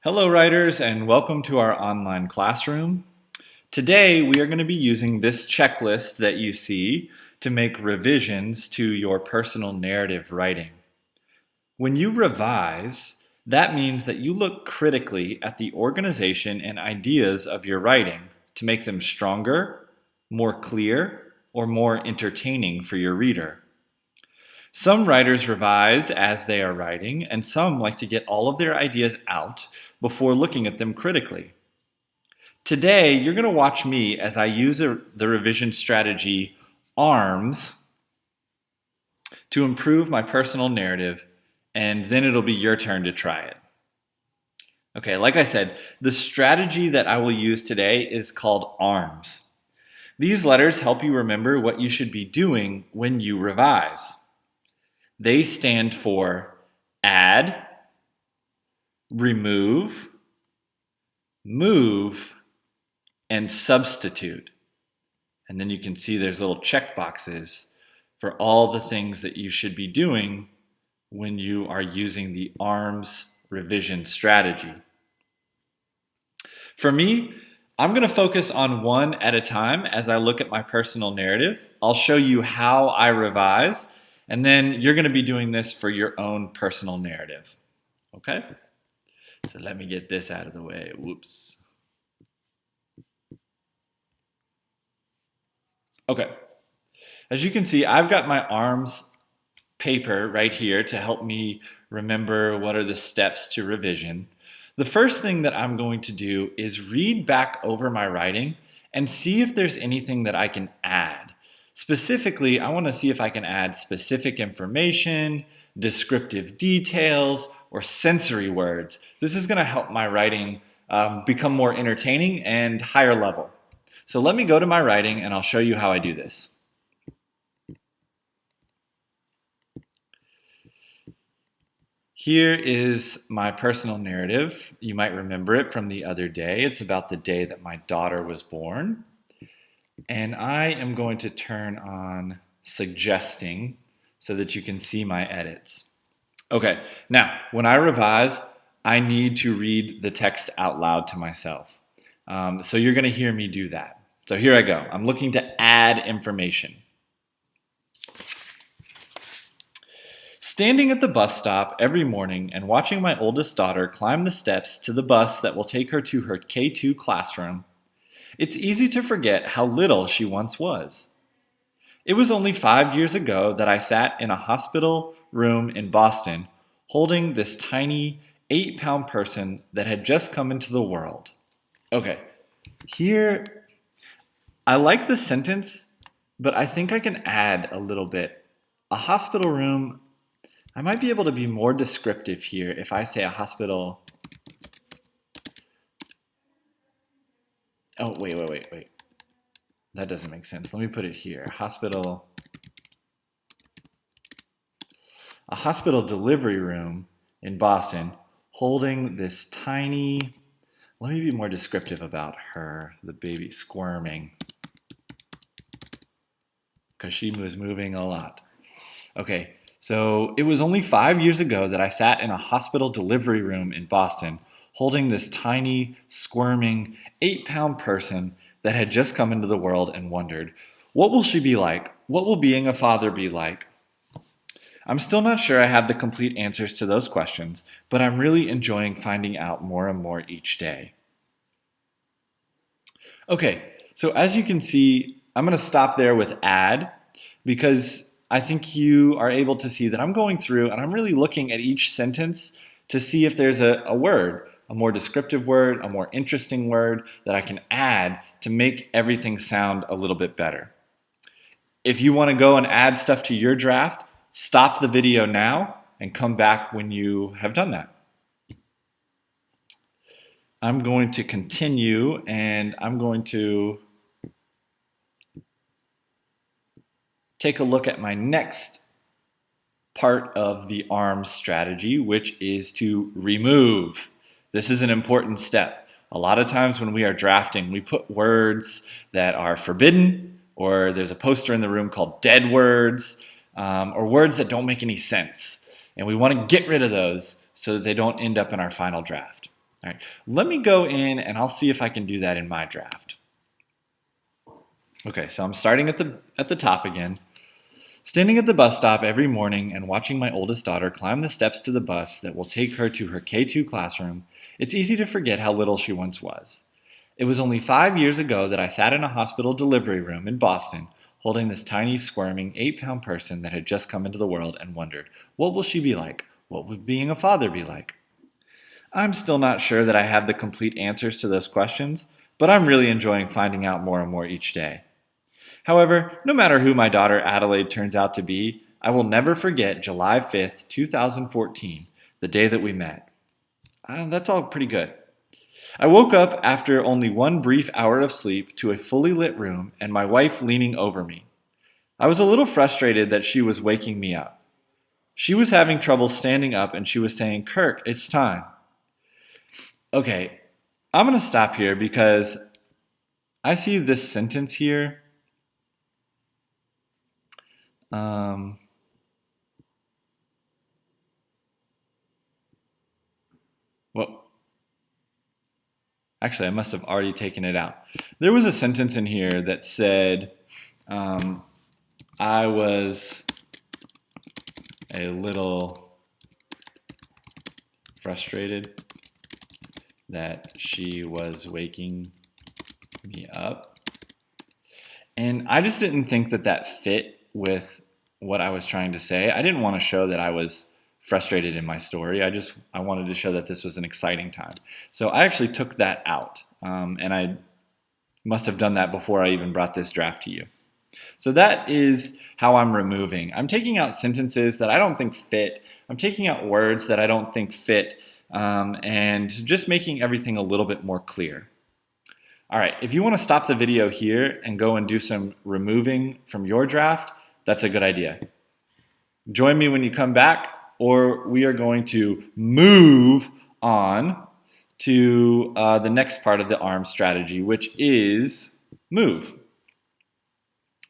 Hello, writers, and welcome to our online classroom. Today, we are going to be using this checklist that you see to make revisions to your personal narrative writing. When you revise, that means that you look critically at the organization and ideas of your writing to make them stronger, more clear, or more entertaining for your reader. Some writers revise as they are writing, and some like to get all of their ideas out before looking at them critically. Today, you're going to watch me as I use the revision strategy ARMS to improve my personal narrative, and then it'll be your turn to try it. Okay, like I said, the strategy that I will use today is called ARMS. These letters help you remember what you should be doing when you revise. They stand for add, remove, move, and substitute. And then you can see there's little check boxes for all the things that you should be doing when you are using the ARMS revision strategy. For me, I'm going to focus on one at a time as I look at my personal narrative. I'll show you how I revise, and then you're going to be doing this for your own personal narrative. Okay? So let me get this out of the way. Whoops. Okay. As you can see, I've got my ARMS paper right here to help me remember what are the steps to revision. The first thing that I'm going to do is read back over my writing and see if there's anything that I can add. Specifically, I want to see if I can add specific information, descriptive details, or sensory words. This is going to help my writing become more entertaining and higher level. So let me go to my writing and I'll show you how I do this. Here is my personal narrative. You might remember it from the other day. It's about the day that my daughter was born. And I am going to turn on suggesting so that you can see my edits. Okay, now when I revise, I need to read the text out loud to myself. So you're going to hear me do that. So here I go. I'm looking to add information. Standing at the bus stop every morning and watching my oldest daughter climb the steps to the bus that will take her to her K2 classroom, it's easy to forget how little she once was. It was only 5 years ago that I sat in a hospital room in Boston holding this tiny 8-pound person that had just come into the world. Okay, here, I like the sentence, but I think I can add a little bit. A hospital room, I might be able to be more descriptive here if I say a hospital. Oh, wait. That doesn't make sense. Let me put it here. A hospital delivery room in Boston holding this tiny, let me be more descriptive about her, the baby squirming, because she was moving a lot. Okay, so it was only 5 years ago that I sat in a hospital delivery room in Boston holding this tiny, squirming, 8-pound person that had just come into the world and wondered, what will she be like? What will being a father be like? I'm still not sure I have the complete answers to those questions, but I'm really enjoying finding out more and more each day. Okay, so as you can see, I'm going to stop there with add because I think you are able to see that I'm going through and I'm really looking at each sentence to see if there's a word, a more descriptive word, a more interesting word that I can add to make everything sound a little bit better. If you want to go and add stuff to your draft, stop the video now and come back when you have done that. I'm going to continue and I'm going to take a look at my next part of the ARMS strategy, which is to remove. This is an important step. A lot of times when we are drafting, we put words that are forbidden, or there's a poster in the room called dead words, or words that don't make any sense. And we want to get rid of those so that they don't end up in our final draft. All right, let me go in and I'll see if I can do that in my draft. Okay, so I'm starting at the top again. Standing at the bus stop every morning and watching my oldest daughter climb the steps to the bus that will take her to her K2 classroom, it's easy to forget how little she once was. It was only 5 years ago that I sat in a hospital delivery room in Boston holding this tiny, squirming, 8-pound person that had just come into the world and wondered, what will she be like? What would being a father be like? I'm still not sure that I have the complete answers to those questions, but I'm really enjoying finding out more and more each day. However, no matter who my daughter Adelaide turns out to be, I will never forget July 5th, 2014, the day that we met. That's all pretty good. I woke up after only one brief hour of sleep to a fully lit room and my wife leaning over me. I was a little frustrated that she was waking me up. She was having trouble standing up and she was saying, "Kirk, it's time." Okay, I'm going to stop here because I see this sentence here. Well, actually, I must have already taken it out. There was a sentence in here that said, I was a little frustrated that she was waking me up. And I just didn't think that that fit with what I was trying to say. I didn't want to show that I was frustrated in my story. I wanted to show that this was an exciting time. So I actually took that out. And I must have done that before I even brought this draft to you. So that is how I'm removing. I'm taking out sentences that I don't think fit. I'm taking out words that I don't think fit, and just making everything a little bit more clear. All right, if you want to stop the video here and go and do some removing from your draft, that's a good idea. Join me when you come back, or we are going to move on to the next part of the ARM strategy, which is move.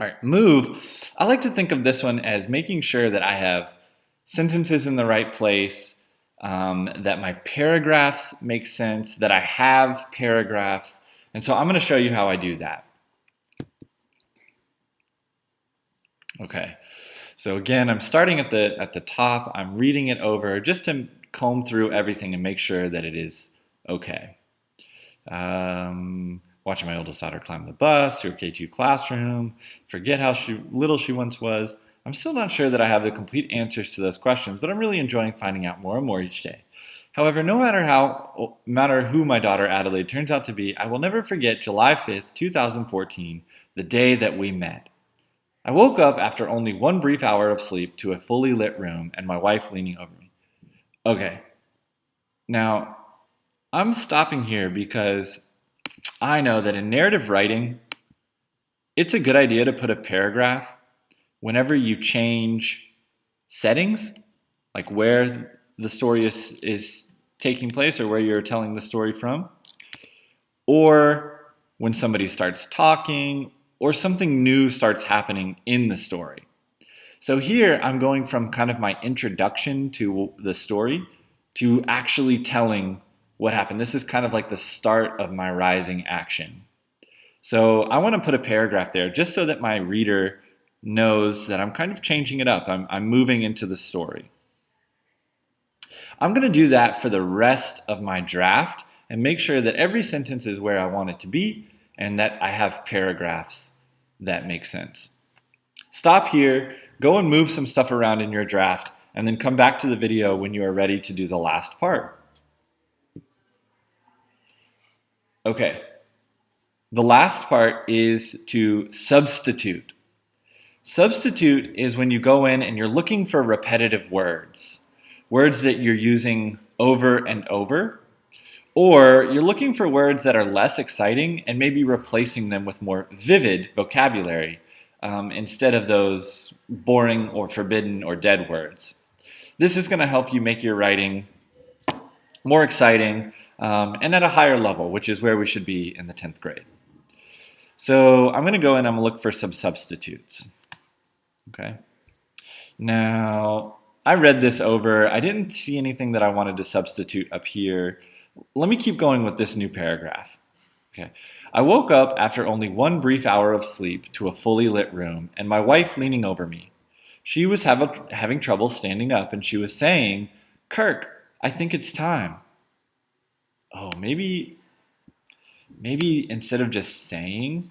All right, move. I like to think of this one as making sure that I have sentences in the right place, that my paragraphs make sense, that I have paragraphs. And so I'm going to show you how I do that. Okay, so again, I'm starting at the top. I'm reading it over just to comb through everything and make sure that it is okay. Watching my oldest daughter climb the bus to her K2 classroom, forget how little she once was. I'm still not sure that I have the complete answers to those questions, but I'm really enjoying finding out more and more each day. However, no matter who my daughter Adelaide turns out to be, I will never forget July 5th, 2014, the day that we met. I woke up after only one brief hour of sleep to a fully lit room and my wife leaning over me. Okay, now I'm stopping here because I know that in narrative writing, it's a good idea to put a paragraph whenever you change settings, like where the story is taking place or where you're telling the story from, or when somebody starts talking or something new starts happening in the story. So here I'm going from kind of my introduction to the story to actually telling what happened. This is kind of like the start of my rising action. So I want to put a paragraph there just so that my reader knows that I'm kind of changing it up. I'm moving into the story. I'm going to do that for the rest of my draft and make sure that every sentence is where I want it to be and that I have paragraphs that make sense. Stop here, go and move some stuff around in your draft, and then come back to the video when you are ready to do the last part. Okay, the last part is to substitute. Substitute is when you go in and you're looking for repetitive words that you're using over and over, or you're looking for words that are less exciting and maybe replacing them with more vivid vocabulary instead of those boring or forbidden or dead words. This is going to help you make your writing more exciting, and at a higher level, which is where we should be in the 10th grade. So I'm going to go in and I'm going to look for some substitutes. Okay. Now, I read this over. I didn't see anything that I wanted to substitute up here. Let me keep going with this new paragraph. Okay. I woke up after only one brief hour of sleep to a fully lit room and my wife leaning over me. She was having trouble standing up and she was saying, "Kirk, I think it's time." Oh, maybe instead of just saying,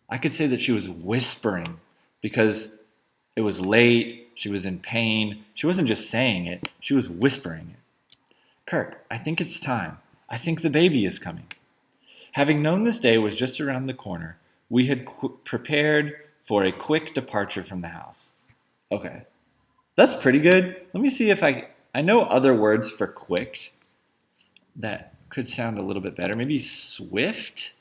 I could say that she was whispering because it was late, she was in pain. She wasn't just saying it, she was whispering it. "Kirk, I think it's time. I think the baby is coming." Having known this day was just around the corner, we had prepared for a quick departure from the house. Okay, that's pretty good. Let me see if I know other words for quick that could sound a little bit better. Maybe swift,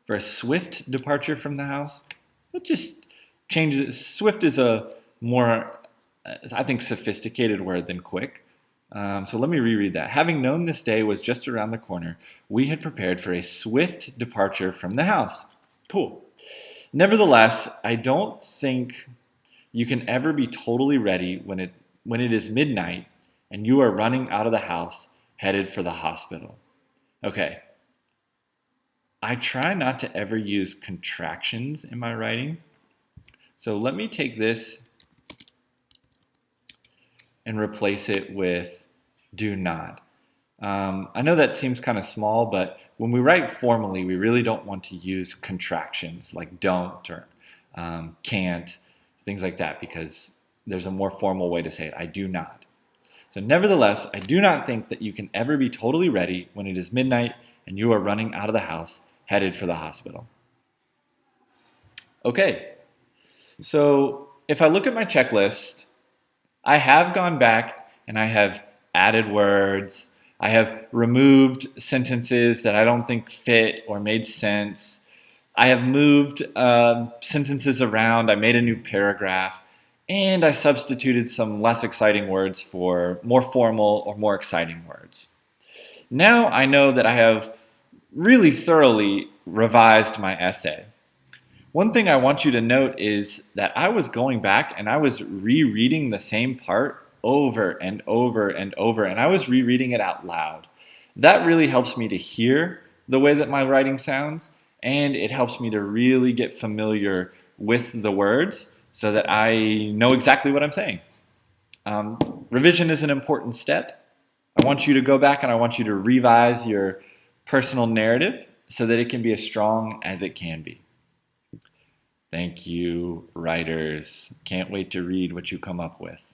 for a swift departure from the house. That just changes it. Swift is a more, I think, sophisticated word than quick. So let me reread that. Having known this day was just around the corner, we had prepared for a swift departure from the house. Cool. Nevertheless, I don't think you can ever be totally ready when it is midnight and you are running out of the house headed for the hospital. Okay. I try not to ever use contractions in my writing. So let me take this and replace it with do not. I know that seems kind of small, but when we write formally, we really don't want to use contractions like don't or can't, things like that, because there's a more formal way to say it. I do not. So nevertheless, I do not think that you can ever be totally ready when it is midnight and you are running out of the house headed for the hospital. Okay, so if I look at my checklist, I have gone back and I have added words. I have removed sentences that I don't think fit or made sense. I have moved sentences around. I made a new paragraph. And I substituted some less exciting words for more formal or more exciting words. Now I know that I have really thoroughly revised my essay. One thing I want you to note is that I was going back and I was rereading the same part over and over and over, and I was rereading it out loud. That really helps me to hear the way that my writing sounds, and it helps me to really get familiar with the words so that I know exactly what I'm saying. Revision is an important step. I want you to go back and I want you to revise your personal narrative so that it can be as strong as it can be. Thank you, writers. Can't wait to read what you come up with.